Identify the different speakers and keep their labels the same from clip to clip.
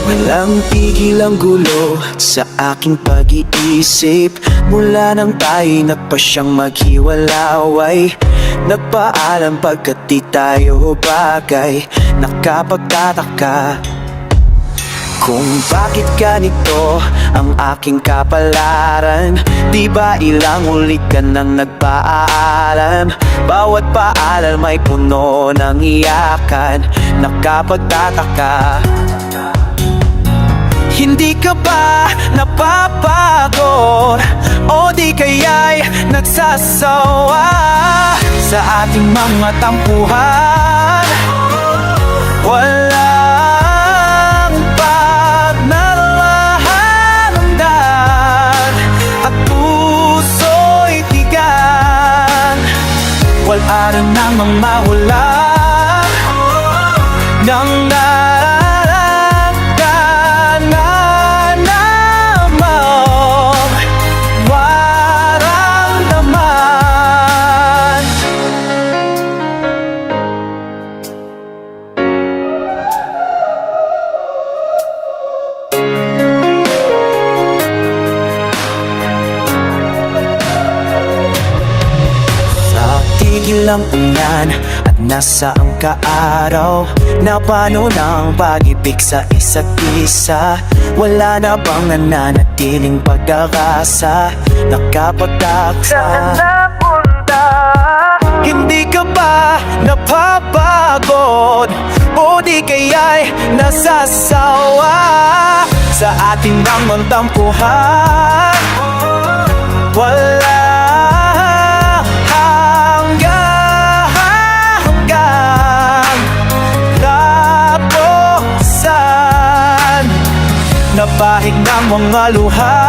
Speaker 1: Walang tigil ang gulo sa aking pag-iisip. Mula nang tayo'y nagpasyang maghiwalay, nagpaalam pagkat di tayo bagay. Nakapagtataka kung bakit ganito ang aking kapalaran. Di ba ilang ulit ka nang nagpaalam? Bawat paalal may puno ng iyakan. Nakapagtataka, hindi ka ba napapagod? O di kaya'y nagsasawa sa ating mga tampuhan? Walang pagnalahandan at puso'y tigan. Wala rin namang mawala ng lang ulan at nasaang kaaraw. Napano ng pag-ibig sa isa't isa? Wala na bang nananatiling pag-asa? Nakapagtaksa, hindi ka ba napapagod? O di kaya'y nasasawa sa ating mga tampuhan? Wala napahig ng mga luha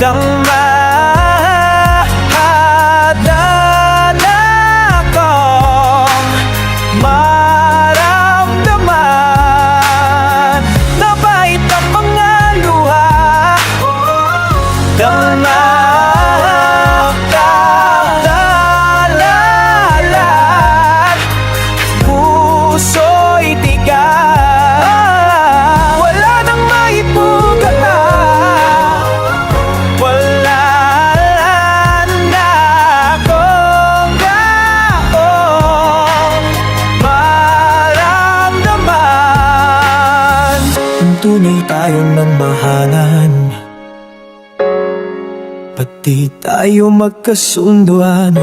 Speaker 1: ng mahadala kong maramdaman. Napahig ng mga luha ng nakadalalan. Puso'y tigas, tunay tayong nagmahalan, pati tayo magkasunduan.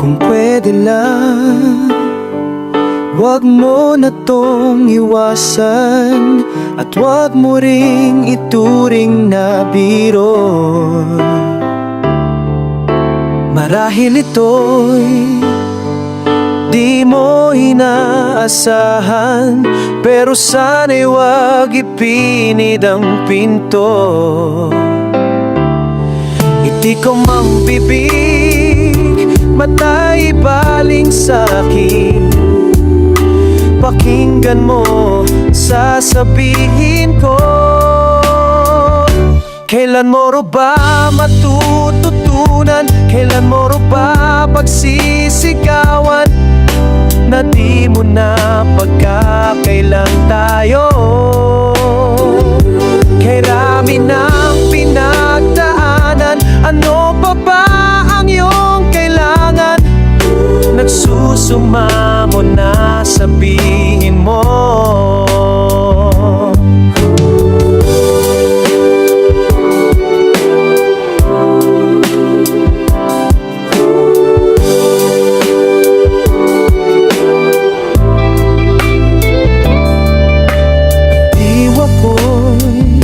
Speaker 1: Kung pwede lang, wag mo na tong iwasan, at wag mo ring ituring na biro. Marahil ito'y di mo inaasahan, pero sana'y wag ipinid ang pinto. Hindi ko mang bibig, mata'y baling sa'kin. Pakinggan mo, sasabihin ko. Kailan mo ro ba matututunan? Kailan mo ro ba pagsisigawan na di mo na pagkakailan tayo? Kay rami ng pinagdaanan, ano pa ba ang iyong kailangan? Nagsusumamo na, sabihin mo. Diwa ko'y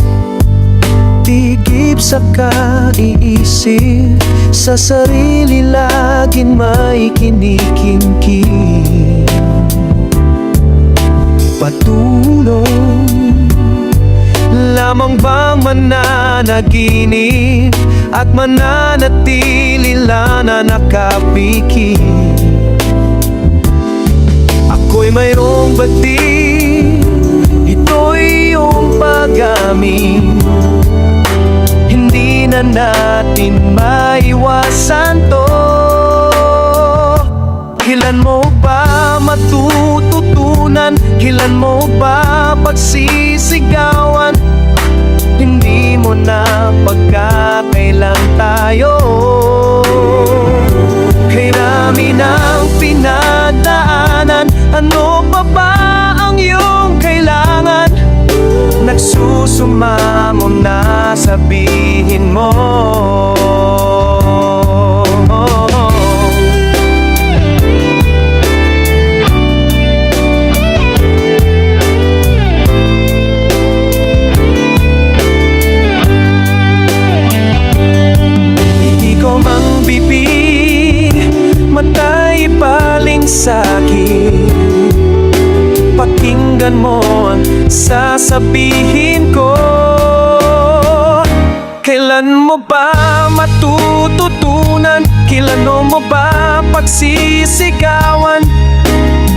Speaker 1: tigib sa kaiisip, sa sarili laging may kinikimkim. Patulong lamang bang mananaginip at mananatili sila na nakapikit. Ako'y mayroong bati, ito'y iyong pag-amin. Hindi na natin maiwasan to. Kailan mo ba matututunan? Kailan mo ba pagsisigawan? Hindi mo na pagkakailan tayo. Kay dami ng pinagdaanan, ano pa ba ang iyong kailangan? Nagsusumamo na, sabihin mo. Ikaw mang bibig, mata'y paling sa'kin. Pakinggan mo ang sasabihin ko. Kailan mo ba matututunan? Kailan mo ba pagsisigawan?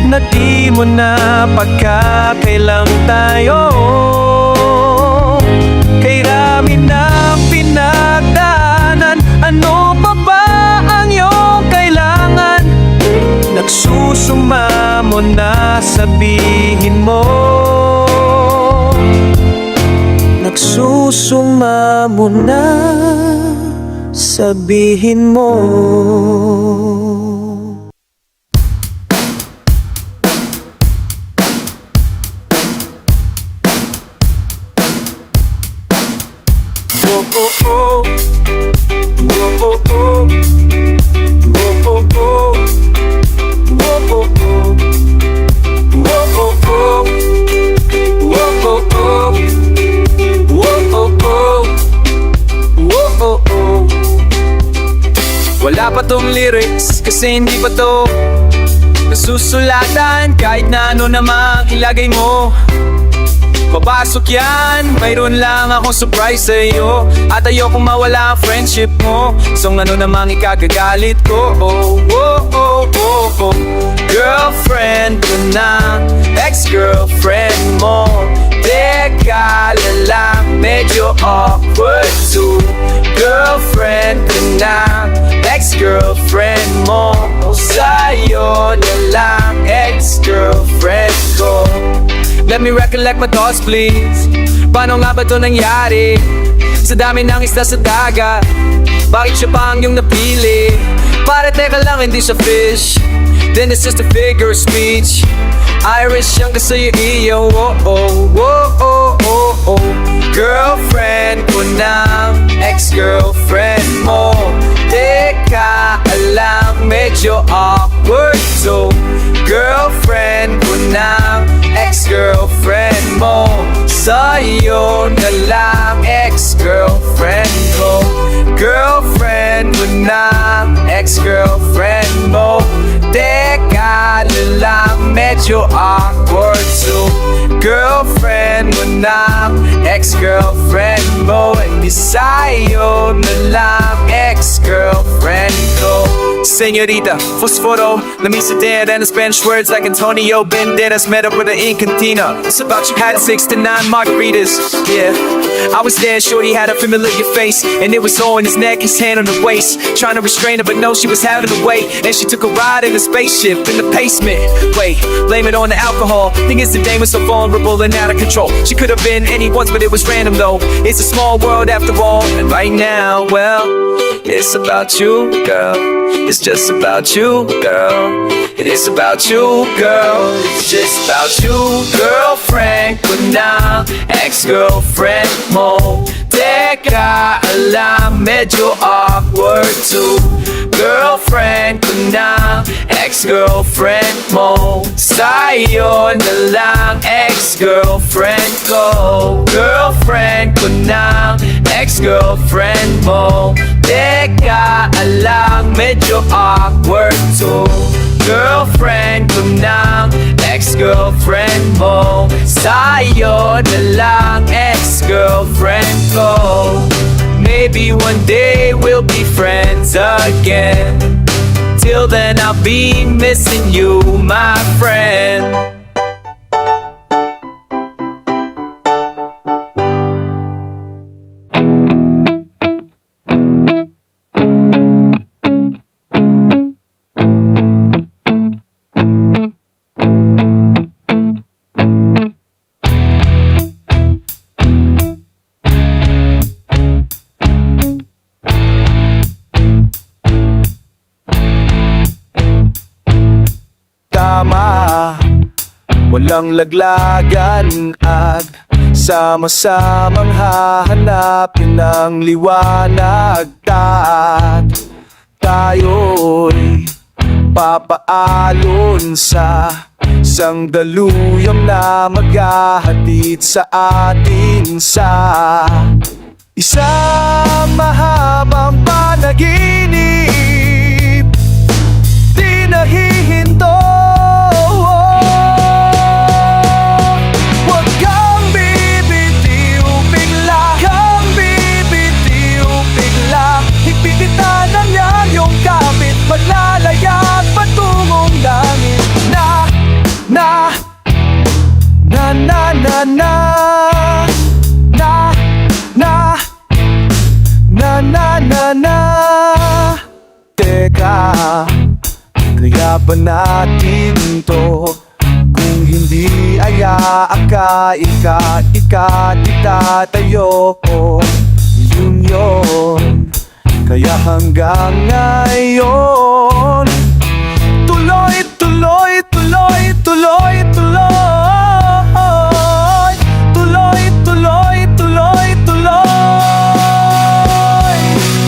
Speaker 1: Na di mo na pagkakailang tayo. Kay dami ng pinagdaanan, ano pa ba ang iyong kailangan? Nagsusumamo na, sabihin mo. Nagsusumamo na, sabihin mo. Oh, oh, oh. Oh, oh, oh. Oh, oh, oh. Wala pa tong lyrics kasi hindi pa to nasusulatan. Kahit na ano namang ilagay mo, papasok yan. Mayroon lang akong surprise sa'yo, at ayokong mawala ang friendship mo. So ano namang ikagagalit ko? Oh, oh, oh, oh, oh. Girlfriend ko na, ex-girlfriend mo. Teka lang, medyo awkward too. Girlfriend ko na, ex-girlfriend mo. Sa'yo na lang, ex-girlfriend ko. Let me recollect my thoughts please. Paano nga ba ito nangyari? Sa dami ng isda sa dagat, bakit siya pa ang iyong napili? Pare teka lang, hindi siya fish, then it's just a figure of speech. Irish yung kasi iyo, oh, oh, oh, oh, oh, oh. Girlfriend ko na, ex-girlfriend mo. Teka lang, medyo awkward so. Girlfriend ko na, ex-girlfriend mo. Sa'yo na lang, ex-girlfriend ko. Girlfriend mo na, ex-girlfriend mo. Teka lang, medyo awkward so. Girlfriend mo na, ex-girlfriend mo. Hindi sa'yo na lang, ex-girlfriend ko. Señorita, Fosforo, let me sit there and Spanish words like Antonio Banderas. Met up with an Incantina. It's about you had 6 to 9 margaritas. Yeah, I was there, shorty had a familiar face, and it was on his neck, his hand on her waist, trying to restrain her, but no, she was having her way. And she took a ride in a spaceship in the basement. Wait, blame it on the alcohol. Thing is, the dame was so vulnerable and out of control. She could have been anyone's, but it was random though. It's a small world after all. And right now, well, it's about you, girl. It's just about you, girl. It is about you, girl. It's just about you, girlfriend ko na, ex-girlfriend mo. Teka lang, medyo awkward too. Girlfriend ko na, ex-girlfriend mo. Sa'yo na lang, ex-girlfriend ko. Girlfriend ko na, ex-girlfriend mo. Teka lang, medyo awkward too. Girlfriend ko na, ex-girlfriend mo. Sa'yo na lang, ex-girlfriend ko. maybe one day we'll be friends again. Till then I'll be missing you, my friend.
Speaker 2: Tama, walang laglagan at sama-samang hahanapin ng liwanag. At tayo'y papaalon sa sangdaluyong na maghahatid sa atin sa isang mahabang panaginip. Di nahihinto. Huwag kang bibitiw bigla, kang bibitiw bigla. Ipinitan na niya yung kapit, maglalaya at patungong langit. Na, na, na, na, na, na, na, na, na, na, na, na. Teka, kaya ba natin to? Kung hindi ay aakain ka, itatayo ko. Yun, kaya hanggang ngayon tuloy, tuloy, tuloy, tuloy, tuloy. Tuloy, tuloy, tuloy, tuloy.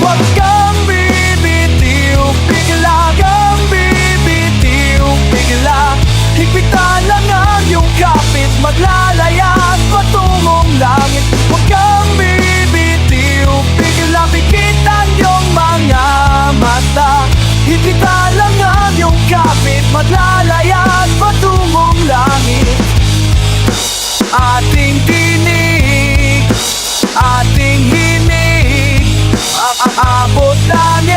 Speaker 2: Huwag kang bibitiw bigla, kang bibitiw bigla. Higpitan lang ang iyong kapit, maglalaya at patungong langit. Huwag kang bibitiw bigla, pikitan iyong mga mata. Higpitan lang ang iyong kapit, maglalaya at patungong langit. Ating dinig, ating himig, aabot langit.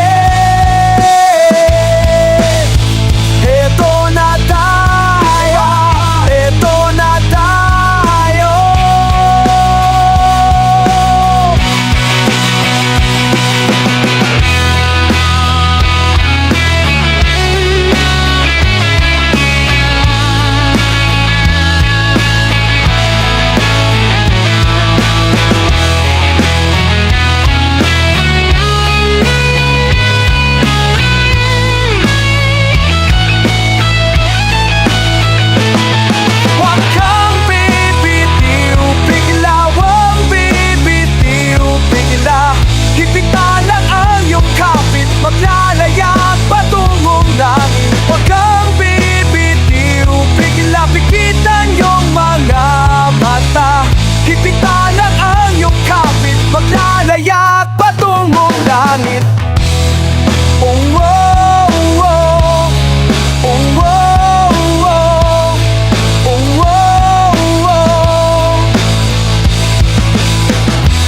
Speaker 2: Eto na tayo, eto na tayo. Huwag kang bibitiw bigla, huwag bibitiw bigla. Higpitan lang ang iyong kapit, maglalaya at patungong langit. Huwag kang bibitiw bigla, pikitan iyong mga mata. Higpitan lang ang iyong kapit, maglalaya at patungong langit. Oh, oh, oh. Oh, oh, oh. Oh, oh, oh.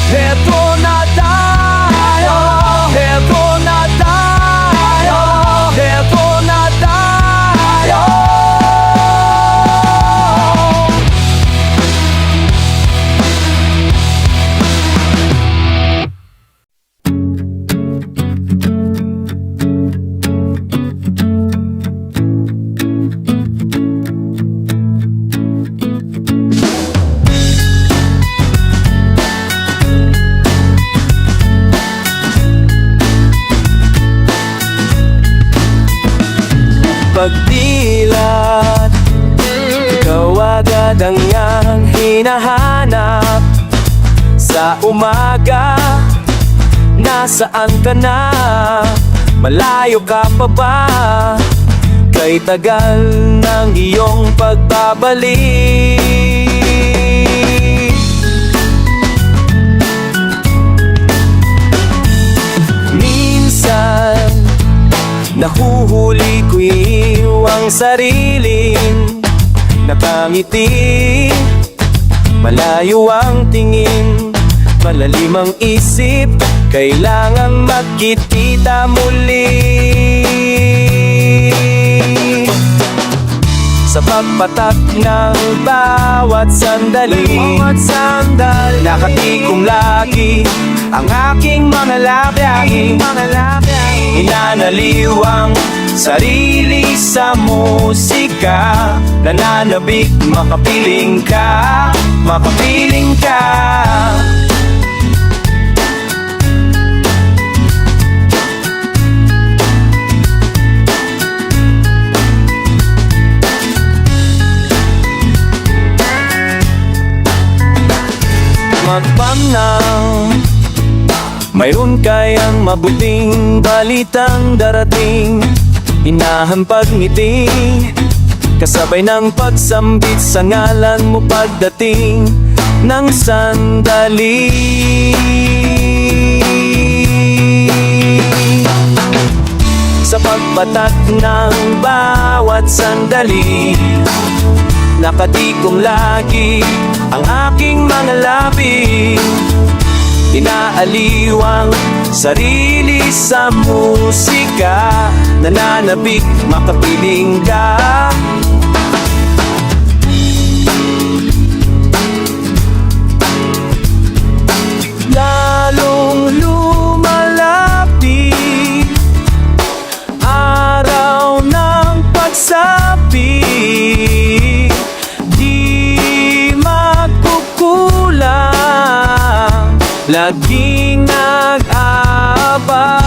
Speaker 2: Eto na tayo, eto na tayo, eto na tayo.
Speaker 1: Pagdilat, ikaw agad ang iyang hinahanap. Sa umaga, nasaan ka na? Malayo ka pa ba? Kay tagal ng iyong pagbabalik. Minsan nahuhuli ko ang sariling nakangiti. Malayo ang tingin, malalim ang isip, kailangang magkita muli. Sa pagpatak ng bawat sandali, nakatikom lagi ang aking mga labi. Inanaliw ang sarili sa musika, nananabik, makapiling ka, makapiling ka. Magpamnang, mayroon kayang mabuting balitang darating. Hinahampag ngiti, kasabay ng pagsambit sa ngalan mo pagdating ng sandali. Sa pagpatak ng bawat sandali, nakatikom lagi ang aking mga labi. Inaaliw ang sarili sa musika, nananabik, makapiling ka. Lalong lumalapit araw ng pagsabi, laging nag-aabang.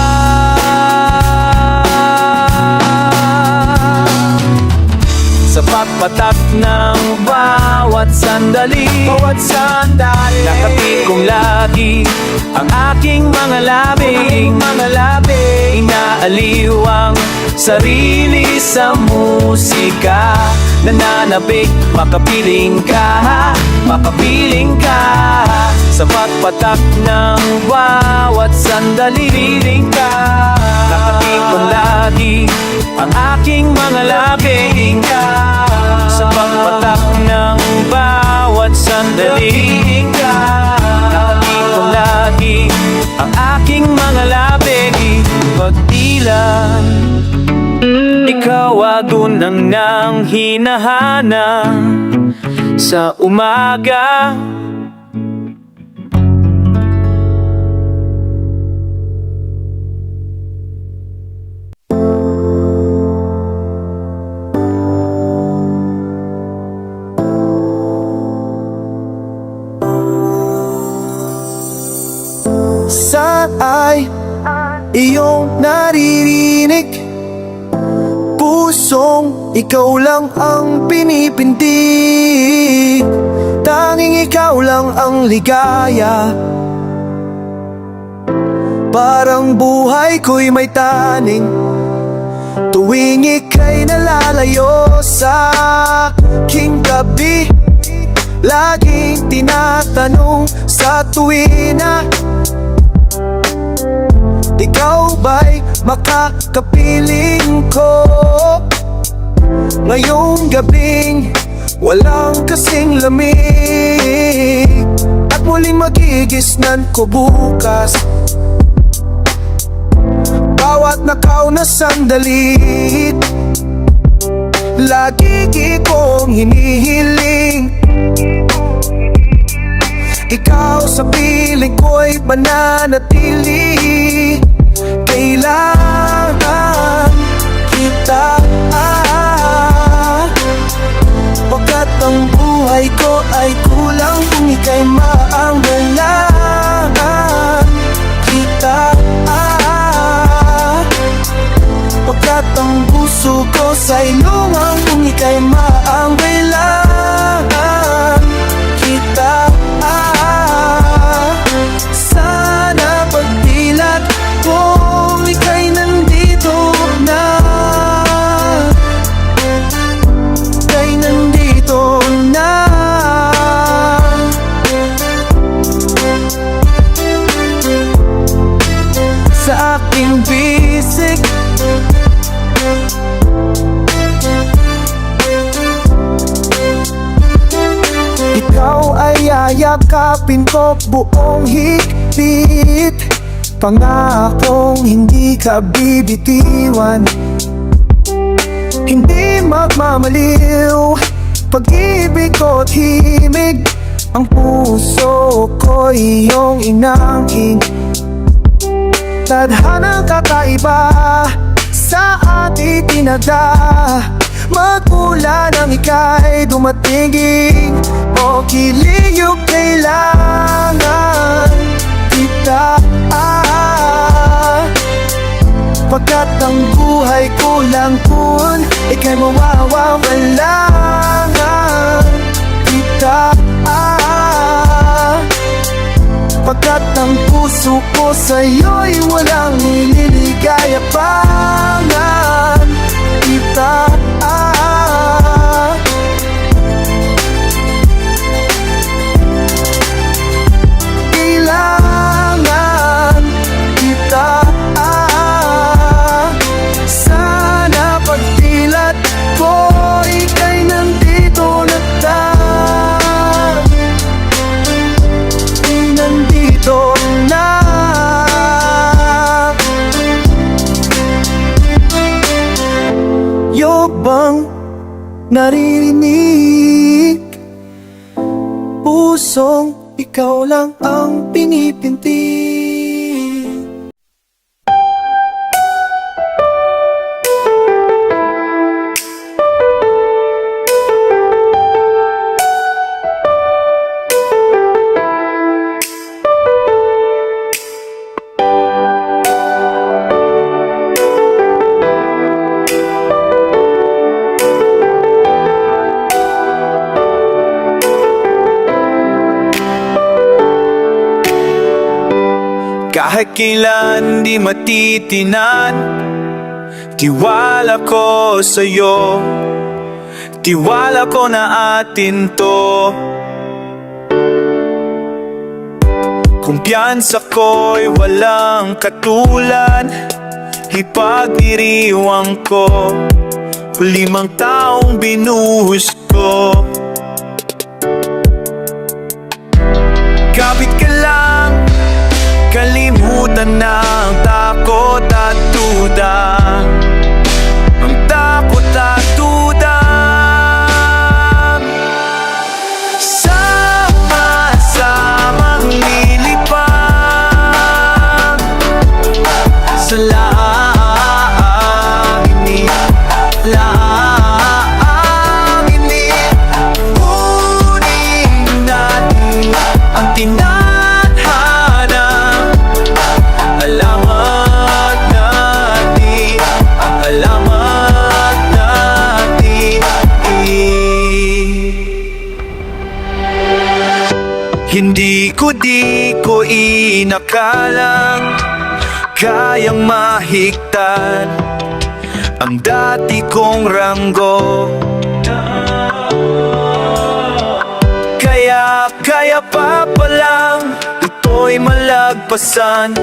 Speaker 1: Sa pagpatak ng bawat sandali, nakatikom lagi ang aking mga labi. Inaaliw ang sarili sa musika, nananabik, makapiling ka, makapiling ka. Sa pagpatak ng bawat sandali, nakatikom lagi ang aking mga labi. Sa pagpatak ng bawat sandali, nakatikom lagi ang aking mga labi. Pagdilan, ikaw agunang nang hinahana sa umaga.
Speaker 3: Saan ay iyong naririnig? Pusong ikaw lang ang pinipindig, tanging ikaw lang ang ligaya. Parang buhay ko'y may taning tuwing ika'y nalalayo sa aking gabi. Laging tinatanong sa tuwina, ikaw ba'y makakapiling ko? Ngayong gabing walang kasing lamig, at muling magigisnan ko bukas bawat nakaw na sandali. Lagi kong hinihiling ikaw sa piling ko'y mananatili. Kailangan kita, pagkat ang buhay ko ay kulang kung ika'y maanggalangan. Kita, pagkat ang puso ko sa'y lumang kung ika'y maanggalangan. Kita, sana pagdilat kung ika'y nandito na, ika'y nandito na. Sa aking bisig, ikaw ay yayakapin ko buong higpit, Pangakong hindi ka bibitiwan, hindi magmamaliw, pag-ibig ko't himig, ang puso ko'y iyong inangkin. Tadhanang kakaiba sa ating tinada, magmula nang ika'y dumatingin, o kiliyog kailangan kita. Pagkat ang buhay ko lang kung ika'y mawawalangan kita. Pagkat ang puso ko sa'yo'y walang nililigayabangan kita. Kailangan kita. Sana pagdilat ko ika'y nandito na nandito na. Yo bang naririnig? Pusong ikaw lang ang pinipinti.
Speaker 1: Kahit kailan di matitinan, tiwala ko sa'yo, tiwala ko na atin to. Kumpiyansa ko'y walang katulad, ipagdiriwang ko, limang taong binuhos ko. Kapit ka lang, kalimutan na ang takot at duda, ang takot at duda. Sama-samang lilipad sa langit, langit. Kunin natin ang tinadhana, alamat natin, ang alamat natin. Hindi ko inakalang kayang mahigtan ang dati kong ranggo. Kaya pa palang ito'y malagpasan.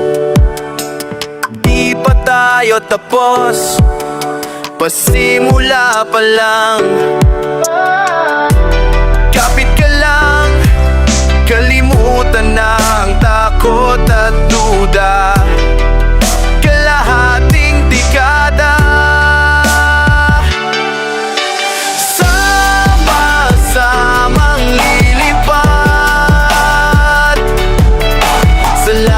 Speaker 1: Di pa tayo tapos, pasimula pa lang. Kapit ka lang, kalimutan na ang takot at duda, kalahating dekada. Sama-samang lilipad sa langit.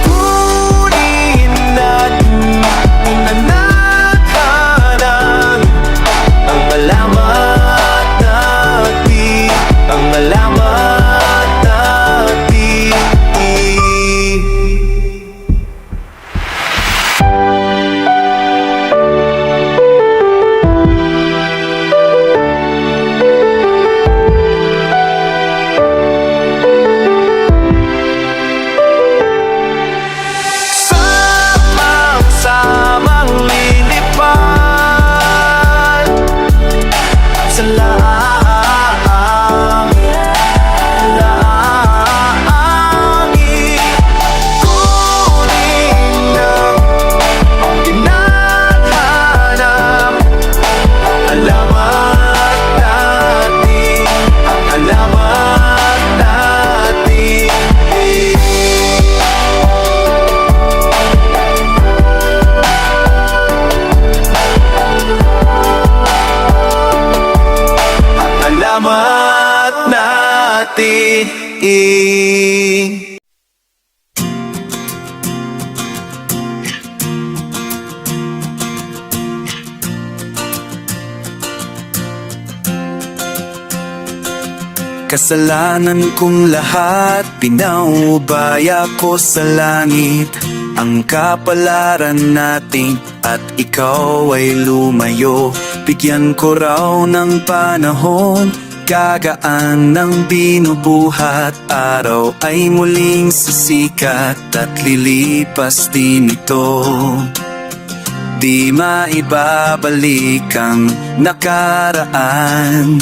Speaker 1: Kunin natin ang natanan, ang alamat natin.
Speaker 3: Kasalanan kong lahat, pinaubaya ko sa langit. Ang kapalaran natin at ikaw ay lumayo. Bigyan ko raw ng panahon, gagaan ng binubuhat. Araw ay muling sisikat at lilipas din ito. Di maibabalik ang nakaraan.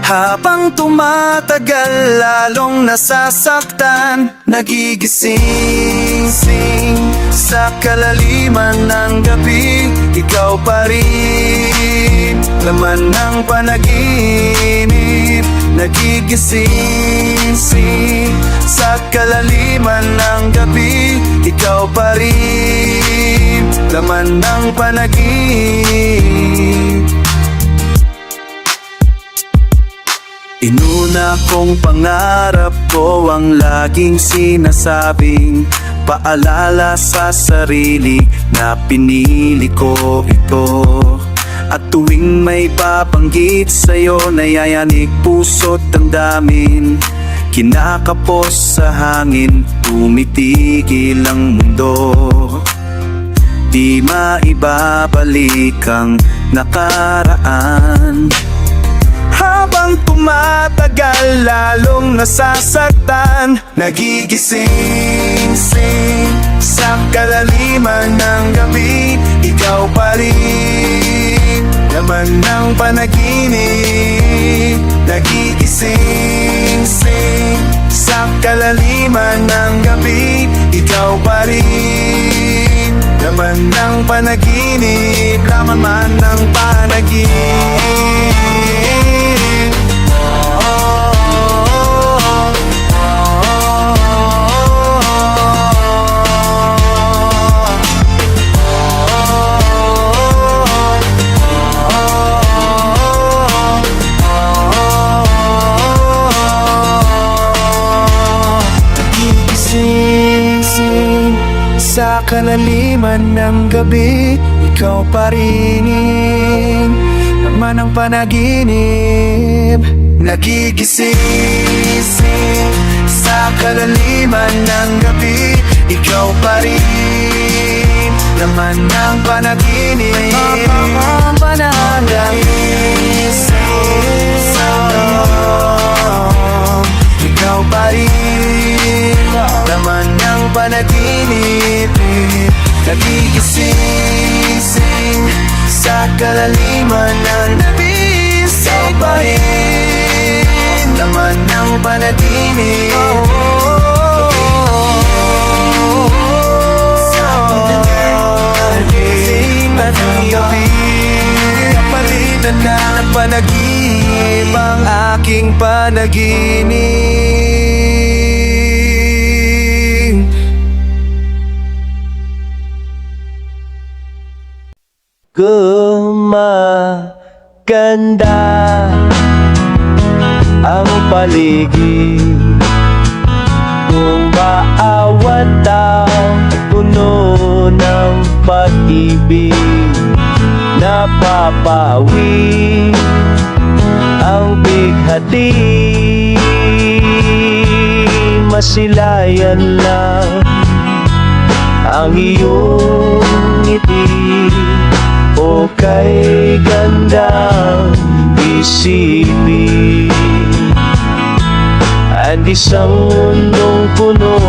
Speaker 3: Habang tumatagal, lalong nasasaktan. Nagigising sa kalaliman ng gabi, ikaw pa rin, laman ng panaginip. Nagigising sa kalaliman ng gabi, ikaw pa rin, laman ng panaginip. Inuna kong pangarap ko ang laging sinasabing paalala sa sarili na pinili ko ito. At tuwing may papanggit sa'yo, nayayanig puso't damdamin. Kinakapos sa hangin, tumitigil ang mundo. Di maibabalik ang nakaraan. Habang tumatagal, lalong nasasaktan. Nagigising sa kalaliman ng gabi, ikaw pa rin, laman ng panaginip. Nagigising sa kalaliman ng gabi, ikaw pa rin, laman ng panaginip. Laman man ng panaginip. Sa kalaliman ng gabi, ikaw pa rin, laman ng panaginip. Nagigising sa kalaliman ng gabi, ikaw pa rin, laman ng panaginip. Nagigising sa ikaw pa rin, laman ng panaginip. Nagigising sa kalaliman ng gabi, ikaw pa rin, laman ng panaginip. Sa kalaliman ng gabi, kapalitan na ng panaginip ang aking panaginip.
Speaker 2: Gumaganda ang paligid kung bawat tao puno ng pag-ibig. Napapawi ang bighati, masilayan lang ang iyong ngiti. O kay gandang isipin, ang isang mundong puno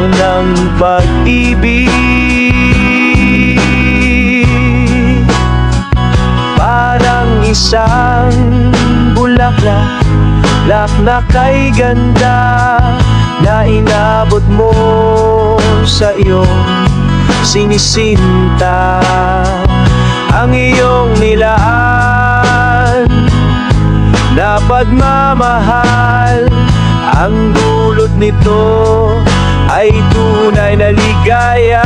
Speaker 2: ng pag-ibig. Parang isang bulaklak na kay ganda, na inabot mo sa iyong sinisinta. Ang iyong nilaan na pagmamahal, ang dulot nito ay tunay na ligaya.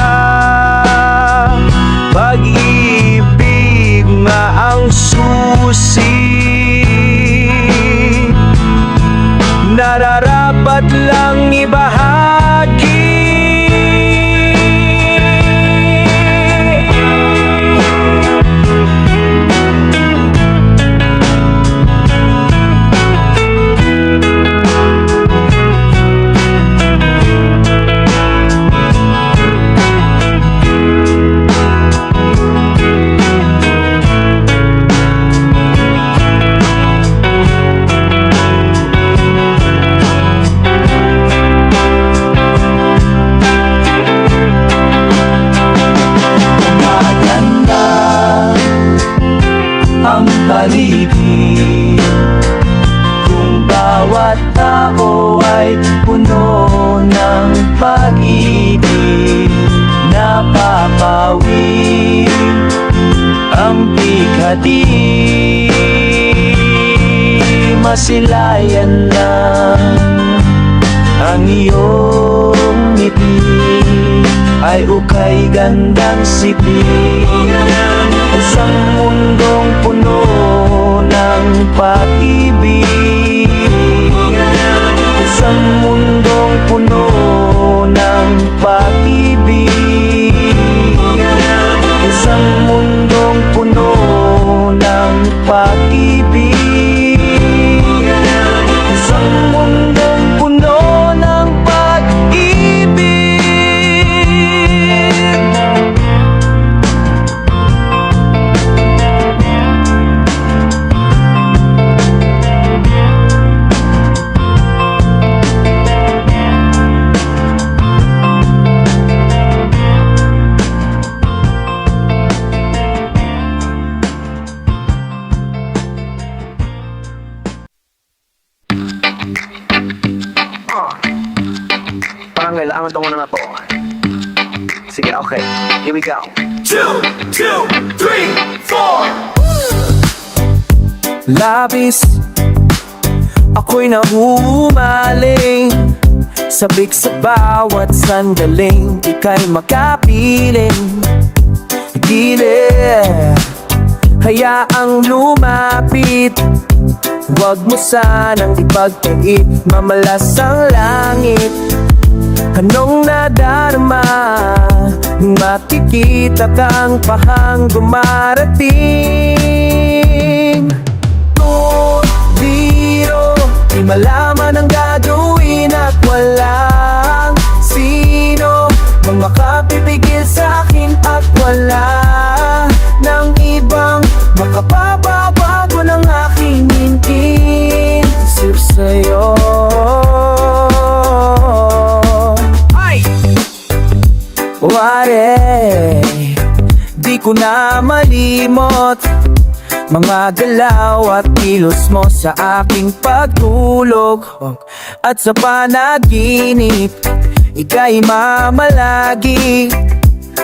Speaker 2: Pag-ibig nga ang susi, nararapat lang ibahagi. mapapawi ang bighati. Masilayan na ang iyong ngiti, ay ukay gandang sipi. Isang mundong puno ng pag-ibig, isang mundong puno ng pag-ibig, isang mundong puno ng pag-ibig, isang mundong puno ng pag-ibig.
Speaker 4: Parang kailangan ito muna na to. Sige, okay. Here we go.
Speaker 1: 2, 2, 3, 4.
Speaker 2: Labis, ako'y nahumaling, sabik sa bawat sandaling, ika'y makapiling. Gilid, hayaang lumapit, huwag mo sanang ipagpait, mamalas ang langit. Anong nadarama nung makikita kang pahang dumarating? Biro, di malaman ang gagawin at walang sino mang makapipigil sa'kin at wala ng ibang makapababago ng aking isip sa'yo. Ware, di ko na malimot mga galaw at kilos mo sa aking pagtulog at sa panaginip. Ika'y mamalagi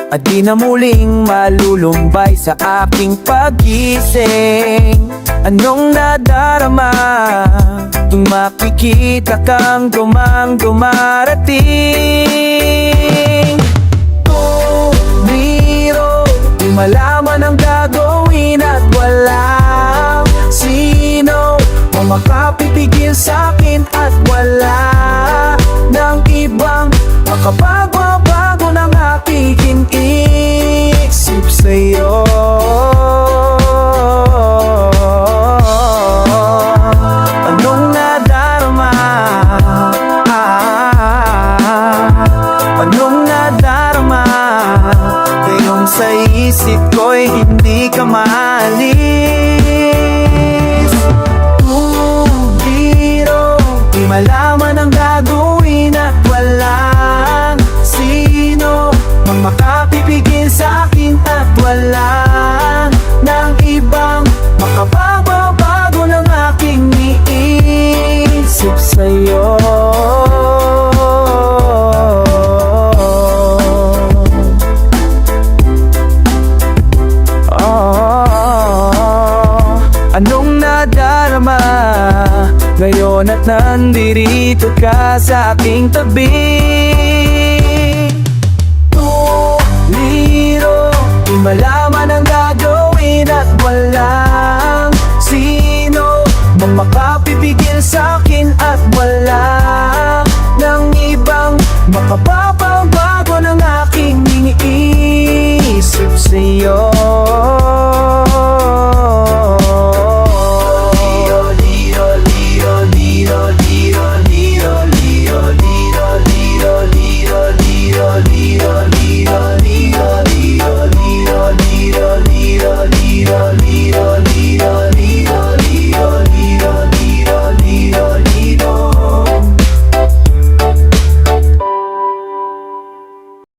Speaker 2: at di na muling malulumbay sa aking pag-gising. Anong nadarama kung makikita kang dumarating? Biro, di malaman ang gagawin at walang sino ang makapipigil sa'kin at wala ng ibang makapagbabago ng aking isip sa'yo. Anong nadarama? Anong nadarama? Ngayong sa isip ko'y hindi ka maalis. Biro, di malaman ang gagawin at walang sino mang makapipigil sa'kin at wala ng ibang makapagbabago ng aking iisip sa'yo. Anong nadarama ngayon at nandirito ka sa aking tabi? Liro, di malaman